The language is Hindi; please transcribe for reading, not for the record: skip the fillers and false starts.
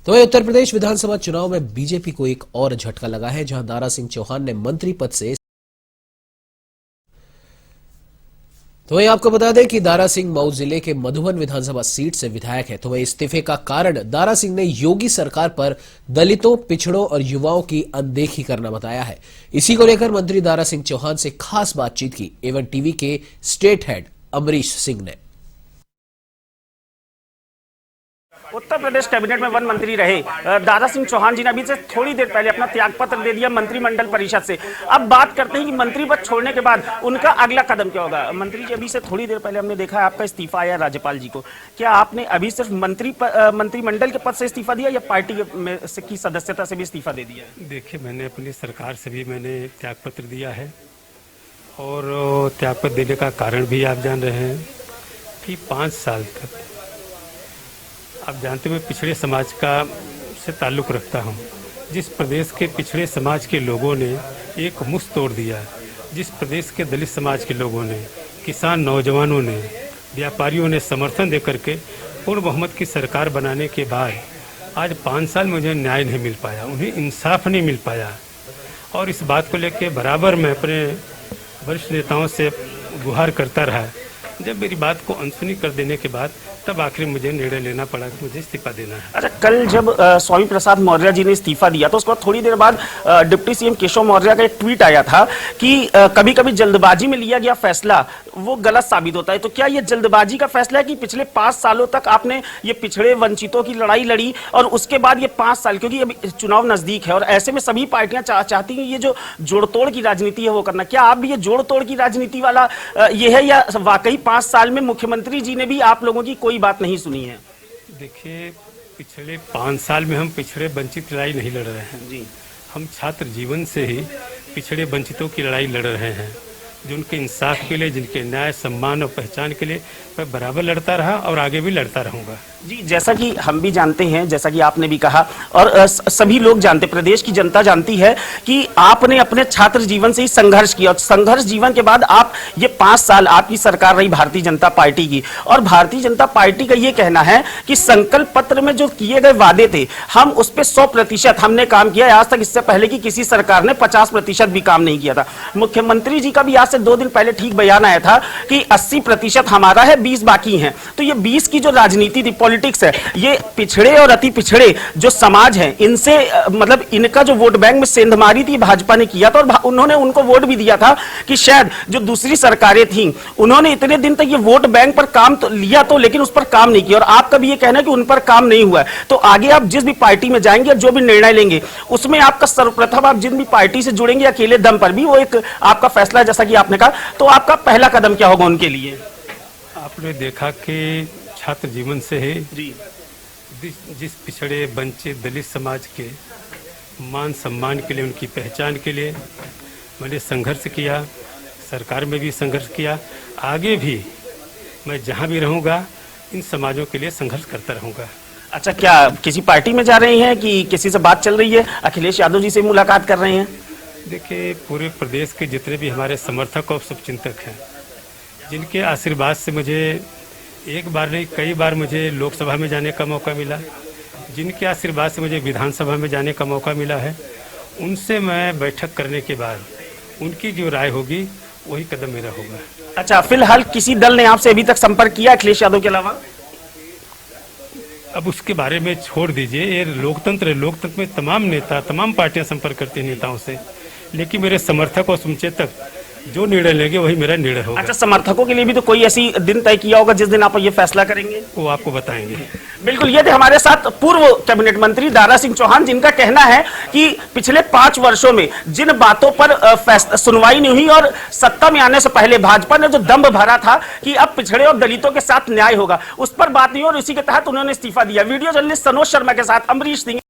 तो वहीं उत्तर प्रदेश विधानसभा चुनाव में बीजेपी को एक और झटका लगा है, जहां दारा सिंह चौहान ने मंत्री पद से तो वहीं आपको बता दें कि दारा सिंह मऊ जिले के मधुबन विधानसभा सीट से विधायक है। तो वहीं इस्तीफे का कारण दारा सिंह ने योगी सरकार पर दलितों, पिछड़ों और युवाओं की अनदेखी करना बताया है। इसी को लेकर मंत्री दारा सिंह चौहान से खास बातचीत की एवन टीवी के स्टेट हेड अमरीश सिंह ने। उत्तर प्रदेश कैबिनेट में वन मंत्री रहे दारा सिंह चौहान जी ने अभी से थोड़ी देर पहले अपना त्यागपत्र दे दिया मंत्रिमंडल परिषद से। अब बात करते हैं कि मंत्री पद छोड़ने के बाद उनका अगला कदम क्या होगा। मंत्री जी, अभी से थोड़ी देर पहले हमने देखा है आपका इस्तीफा आया राज्यपाल जी को। क्या आपने अभी सिर्फ मंत्रिमंडल के पद से इस्तीफा दिया या पार्टी की सदस्यता से भी इस्तीफा दे दिया? देखिए, मैंने अपनी सरकार से भी मैंने त्यागपत्र दिया है और त्यागपत्र देने का कारण भी आप जान रहे हैं कि 5 साल तक आप जानते हुए पिछड़े समाज का से ताल्लुक़ रखता हूँ। जिस प्रदेश के पिछड़े समाज के लोगों ने एक मुश्त तोड़ दिया, जिस प्रदेश के दलित समाज के लोगों ने, किसान नौजवानों ने, व्यापारियों ने समर्थन देकर के पूर्ण बहुमत की सरकार बनाने के बाद आज 5 साल मुझे न्याय नहीं मिल पाया, उन्हें इंसाफ नहीं मिल पाया। और इस बात को लेकर बराबर मैं अपने वरिष्ठ नेताओं से गुहार करता रहा। जब मेरी बात को अनसुनी कर देने के बाद तब आखिर मुझे निर्णय लेना पड़ा कि मुझे इस्तीफा देना है। अच्छा, कल जब स्वामी प्रसाद मौर्य जी ने इस्तीफा दिया तो उसके बाद थोड़ी देर बाद डिप्टी सीएम केशव मौर्य का एक ट्वीट आया था कि कभी कभी जल्दबाजी में लिया गया फैसला वो गलत साबित होता है। तो क्या ये जल्दबाजी का फैसला है कि पिछले 5 सालों तक आपने ये पिछड़े वंचितों की लड़ाई लड़ी और उसके बाद ये 5 साल, क्योंकि अभी चुनाव नजदीक है और ऐसे में सभी पार्टियां चाहती हैं ये जो जोड़तोड़ की राजनीति है वो करना। क्या आप भी ये जोड़तोड़ की राजनीति वाला ये है या वाकई 5 साल में मुख्यमंत्री जी ने भी आप लोगों की कोई बात नहीं सुनी है? देखिए, पिछले 5 साल में हम पिछड़े वंचित लड़ाई नहीं लड़ रहे हैं जी। हम छात्र जीवन से ही पिछड़े वंचितों की लड़ाई लड़ रहे हैं, जो उनके इंसाफ के लिए, जिनके न्याय, सम्मान और पहचान के लिए मैं बराबर लड़ता रहा और आगे भी लड़ता रहूंगा जी। जैसा कि हम भी जानते हैं, जैसा कि आपने भी कहा और सभी लोग जानते, प्रदेश की जनता जानती है कि आपने अपने छात्र जीवन से ही संघर्ष किया और संघर्ष जीवन के बाद आप ये 5 साल आपकी सरकार रही भारतीय जनता पार्टी की। और भारतीय जनता पार्टी का ये कहना है कि संकल्प पत्र में जो किए गए वादे थे हम उस पर 100% हमने काम किया है। आज तक इससे पहले की किसी सरकार ने 50% भी काम नहीं किया था। मुख्यमंत्री जी का भी आज से 2 दिन पहले ठीक बयान आया था कि 80% हमारा है, 20 बाकी हैं। तो ये 20 की जो राजनीति थी, पॉलिटिक्स है, ये पिछड़े और अति पिछड़े जो समाज है इनसे मतलब इनका जो वोट बैंक में सेंधमारी थी भाजपा ने किया था और उन्होंने उनको वोट भी दिया था कि शायद जो दूसरी सरकारें थीं उन्होंने इतने दिन तक ये वोट बैंक पर काम तो लिया तो लेकिन उस पर काम नहीं किया। और आपका भी ये कहना है कि उन पर काम नहीं हुआ है। तो आगे आप जिस भी पार्टी में जाएंगे और जो भी निर्णय लेंगे उसमें आपका सर्वप्रथम आप जिन भी पार्टी से जुड़ेंगे अकेले दम पर भी वो एक आपका फैसला है, जैसा कि आपने कहा। तो आपका पहला कदम क्या होगा उनके लिए? आपने देखा कि छात्र जीवन से ही जी जिस पिछड़े वंचित दलित समाज के मान सम्मान के लिए, उनकी पहचान के लिए मैंने संघर्ष किया, सरकार में भी संघर्ष किया, आगे भी मैं जहां भी रहूंगा इन समाजों के लिए संघर्ष करता रहूंगा। अच्छा, क्या किसी पार्टी में जा रहे हैं कि किसी से बात चल रही है? अखिलेश यादव जी से मुलाकात कर रहे हैं? देखिए, पूरे प्रदेश के जितने भी हमारे समर्थक और शुभचिंतक हैं, जिनके आशीर्वाद से मुझे एक बार नहीं कई बार मुझे लोकसभा में जाने का मौका मिला, जिनके आशीर्वाद से मुझे विधानसभा में जाने का मौका मिला है, उनसे मैं बैठक करने के बाद उनकी जो राय होगी वही कदम मेरा होगा। अच्छा, फिलहाल किसी दल ने आपसे अभी तक संपर्क किया अखिलेश यादव के अलावा? अब उसके बारे में छोड़ दीजिए, ये लोकतंत्र है, लोकतंत्र में तमाम नेता, तमाम पार्टियां संपर्क करती हैं नेताओं से, लेकिन मेरे समर्थक और समुचितक जो निर्णय लेंगे वही मेरा निर्णय होगा। अच्छा, समर्थकों के लिए भी तो कोई ऐसी दिन तय किया होगा जिस दिन आप ये फैसला करेंगे? वो आपको बताएंगे। बिल्कुल। ये थे हमारे साथ पूर्व कैबिनेट मंत्री दारा सिंह चौहान, जिनका कहना है कि पिछले 5 वर्षों में जिन बातों पर सुनवाई नहीं हुई और सत्ता में आने से पहले भाजपा ने जो दम्भ भरा था कि अब पिछड़े और दलितों के साथ न्याय होगा, उस पर बात नहीं और इसी के तहत उन्होंने इस्तीफा दिया। वीडियो जर्नलिस्ट सनोज शर्मा के साथ अमरीश सिंह।